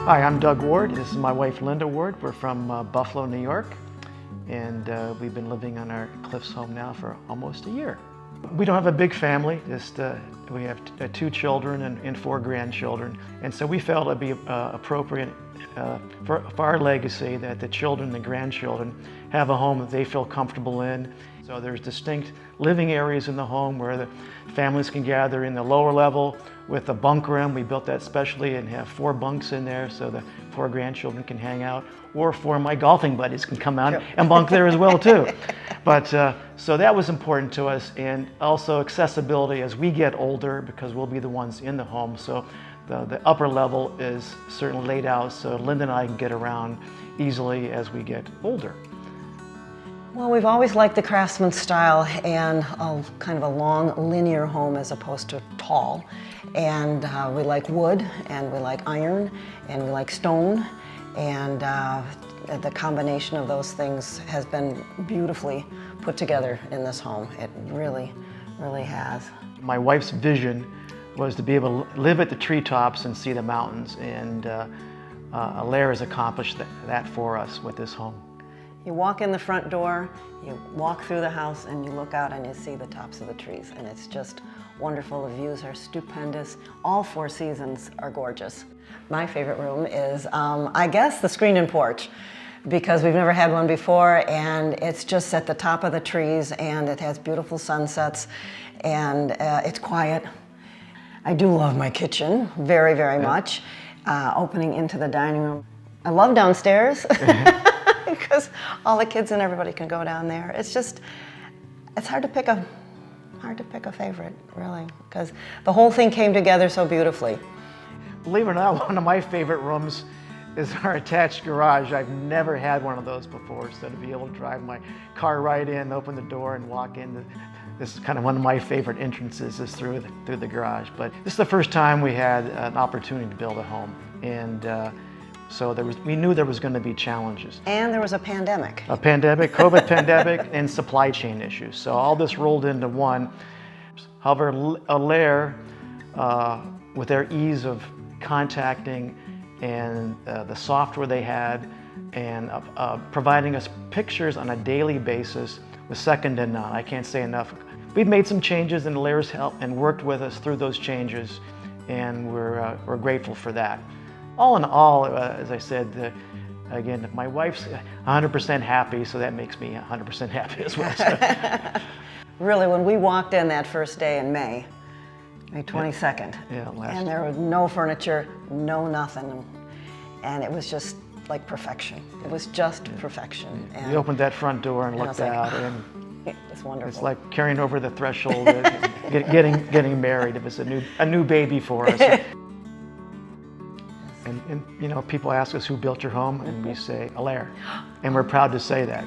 Hi, I'm Doug Ward. This is my wife Linda Ward. We're from Buffalo, New York, and we've been living on our Cliffs home now for almost a year. We don't have a big family, just we have 2 children and 4 grandchildren, and so we felt it'd be appropriate for our legacy that the children and grandchildren have a home that they feel comfortable in. So there's distinct living areas in the home where the families can gather in the lower level with a bunk room. We built that specially and have 4 bunks in there so the 4 grandchildren can hang out, or 4 of my golfing buddies can come out and bunk there as well too. But so that was important to us, and also accessibility as we get older, because we'll be the ones in the home. So the upper level is certainly laid out so Linda and I can get around easily as we get older. Well, we've always liked the craftsman style and kind of a long linear home as opposed to tall. And we like wood, and we like iron, and we like stone. And the combination of those things has been beautifully put together in this home. It really, really has. My wife's vision was to be able to live at the treetops and see the mountains. And Alair has accomplished that for us with this home. You walk in the front door, you walk through the house, and you look out and you see the tops of the trees, and it's just wonderful. The views are stupendous. All 4 seasons are gorgeous. My favorite room is, I guess, the screen-in porch, because we've never had one before, and it's just at the top of the trees, and it has beautiful sunsets, and it's quiet. I do love my kitchen very, very much, opening into the dining room. I love downstairs. Because all the kids and everybody can go down there. It's just, it's hard to pick a favorite, really, because the whole thing came together so beautifully. Believe it or not, one of my favorite rooms is our attached garage. I've never had one of those before, so to be able to drive my car right in, open the door, and walk in. This is kind of one of my favorite entrances is through the garage. But this is the first time we had an opportunity to build a home, and so we knew there was going to be challenges. And there was a pandemic. A pandemic, COVID pandemic, and supply chain issues. So all this rolled into one. However, Alair, with their ease of contacting and the software they had, and providing us pictures on a daily basis, was second to none. I can't say enough. We've made some changes in Alair's help and worked with us through those changes, and we're grateful for that. All in all, as I said, again, my wife's 100% happy, so that makes me 100% happy as well. So. Really, when we walked in that first day in May 22nd, and there was no furniture, no nothing, and it was just like perfection. It was just perfection. And we opened that front door and looked out, and it's wonderful. It's like carrying over the threshold, getting married. It was a new baby for us. And you know, people ask us who built your home, and we say Alair, and we're proud to say that.